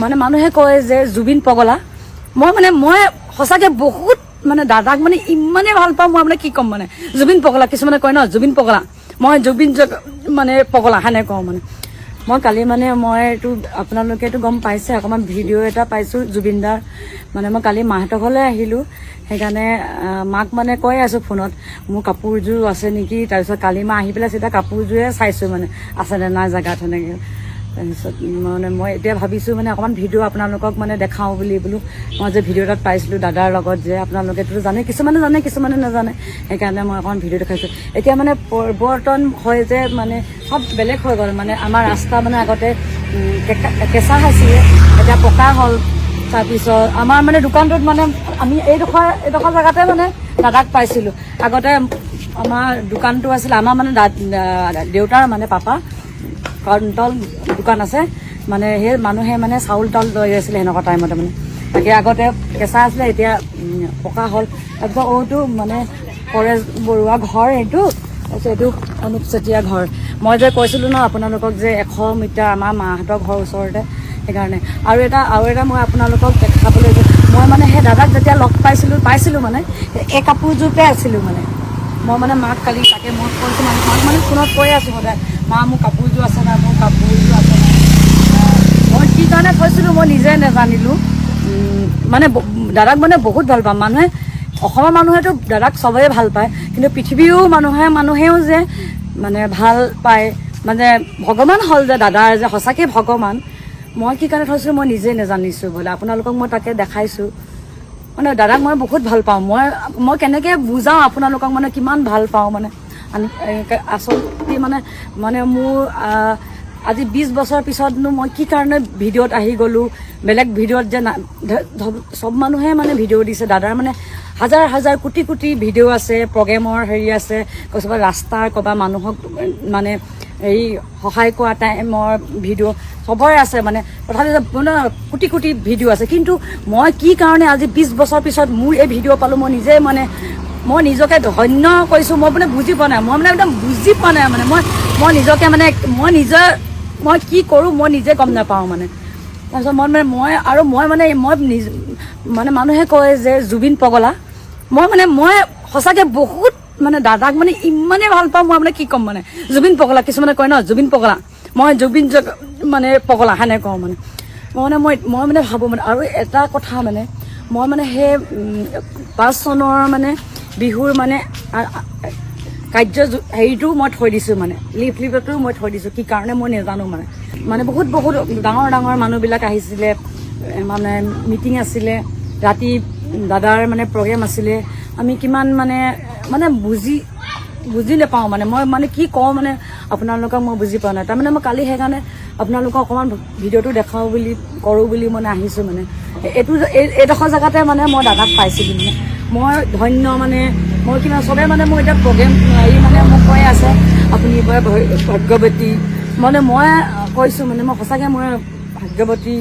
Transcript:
মানে মানুহে কয় যে জুবিন পগলা মই সঁচাকে বহুত মানে দাদাক মানে ইমানে ভাল পাওঁ মই মানে কি ক'ম মানে জুবিন পগলা কিছুমানে কয় ন জুবিন পগলা মই জুবিন মানে পগলা হেনে কওঁ মানে মই কালি মানে মই এইটো আপোনালোকে এইটো গম পাইছে অকণমান ভিডিঅ' এটা পাইছোঁ জুবিনদাৰ মানে মই কালি মাহঁতৰ ঘৰলৈ আহিলোঁ সেইকাৰণে মাক মানে কৈ আছোঁ ফোনত মোৰ কাপোৰযোৰ আছে নেকি তাৰপিছত কালি মা আহি পেলাই চিধা কাপোৰযোৰে চাইছোঁ মানে আছেনে নাই জেগাত সেনেকৈ তাৰপিছত মানে মই এতিয়া ভাবিছোঁ মানে অকণমান ভিডিঅ' আপোনালোকক মানে দেখাওঁ বুলি বোলো মই যে ভিডিঅ' এটাত পাইছিলোঁ দাদাৰ লগত যে আপোনালোকেতো জানে কিছুমানে নাজানে সেইকাৰণে মই অকণমান ভিডিঅ' দেখাইছোঁ এতিয়া মানে পৰিৱৰ্তন হয় যে মানে সব বেলেগ হৈ গ'ল মানে আমাৰ ৰাস্তা মানে আগতে কেঁচা আছিলে এতিয়া পকা হ'ল তাৰপিছত আমাৰ মানে দোকানটোত মানে আমি এইডোখৰ জেগাতে মানে দাদাক পাইছিলোঁ আগতে আমাৰ দোকানটো আছিলে আমাৰ মানে দেউতাৰ মানে পাপা কণ্টল দোকান আছে মানে সেই মানুহে মানে চাউল তাউল লৈ আছিলে সেনেকুৱা টাইমতে মানে তাকে আগতে কেঁচা আছিলে এতিয়া পকা হ'ল তাৰপিছত এইটো মানে পৰেশ বৰুৱা ঘৰ এইটো তাৰপিছত এইটো অনুপ চেতিয়া ঘৰ মই যে কৈছিলোঁ ন আপোনালোকক যে 100 মিটাৰ আমাৰ মাহঁতৰ ঘৰৰ ওচৰতে সেইকাৰণে আৰু এটা মই আপোনালোকক দেখাবলৈ মই মানে সেই দাদাক যেতিয়া লগ পাইছিলোঁ মানে এই কাপোৰযোৰতে আছিলোঁ মানে মই মানে মাক কালি তাকে মই কৈছোঁ মাক মানে ফোনত কৈ আছোঁ সদায় মা মোৰ কাপোৰযোৰ আছে নাই মই কি কাৰণে কৈছিলোঁ মই নিজে নাজানিলোঁ মানে দাদাক মানে বহুত ভাল পাম মানুহে অসমৰ মানুহেতো দাদাক চবেই ভাল পায় কিন্তু পৃথিৱীও মানুহেও যে মানে ভাল পায় মানে ভগৱান হ'ল যে দাদাৰ যে সঁচাকৈ ভগৱান মই কি কাৰণে থৈছোঁ মই নিজে নাজানিছোঁ বোলে আপোনালোকক মই তাকে দেখাইছোঁ মানে দাদাক মই বহুত ভাল পাওঁ মই কেনেকৈ বুজাওঁ আপোনালোকক মানে কিমান ভাল পাওঁ মানে আচলতে মানে মোৰ আজি 20 বছৰ পিছতনো মই কি কাৰণে ভিডিঅ'ত আহি গ'লোঁ বেলেগ ভিডিঅ'ত যে চব মানুহে মানে ভিডিঅ' দিছে দাদাৰ মানে হাজাৰ কোটি ভিডিঅ' আছে প্ৰগ্ৰেমৰ হেৰি আছে ক'ৰবাত ৰাস্তাৰ ক'ৰবাত মানুহক মানে এই সহায় কৰা টাইমৰ ভিডিঅ' চবৰে আছে মানে তথাপি মানে কোটি ভিডিঅ' আছে কিন্তু মই কি কাৰণে আজি 20 বছৰ পিছত মোৰ এই ভিডিঅ' পালোঁ মই নিজে মানে মই নিজকে ধন্য কৰিছোঁ মই মানে বুজি পোৱা নাই মই মানে একদম বুজি পোৱা নাই মানে মই নিজকে মানে মই কি কৰোঁ মই নিজে গম নাপাওঁ মানে তাৰপিছত মই মানুহে কয় যে জুবিন পগলা মই সঁচাকৈ বহুত মানে দাদাক মানে ইমানে ভাল পাওঁ মই মানে কি ক'ম মানে জুবিন পগলা কিছুমানে কয় ন জুবিন পগলা মই জুবিন মানে পগলা হেনে কওঁ মানে মই মানে ভাবোঁ মানে আৰু এটা কথা মানে মই মানে সেই 5 চনৰ মানে বিহুৰ মানে কাৰ্য হেৰিটো মই থৈ দিছোঁ মানে লিফলেটো মই থৈ দিছোঁ কি কাৰণে মই নাজানো মানে বহুত ডাঙৰ মানুহবিলাক আহিছিলে মানে মিটিং আছিলে ৰাতি দাদাৰ মানে প্ৰগ্ৰেম আছিলে আমি কিমান মানে বুজি নাপাওঁ মানে মই মানে কি কওঁ মানে আপোনালোকক মই বুজি পোৱা নাই তাৰমানে মই কালি সেইকাৰণে আপোনালোকক অকণমান ভিডিঅ'টো দেখাওঁ কৰোঁ বুলি মানে আহিছোঁ মানে এইডোখৰ জেগাতে মানে মই দাদাক পাইছিলোঁ মানে মই ধন্য মানে মই কিমান চবেই মানে মোৰ এতিয়া প্ৰগ্ৰেম হেৰি মানে মোক কৈ আছে আপুনি ভাগ্যৱতী মানে মই কৈছোঁ মানে মই সঁচাকৈ মই ভাগ্যৱতী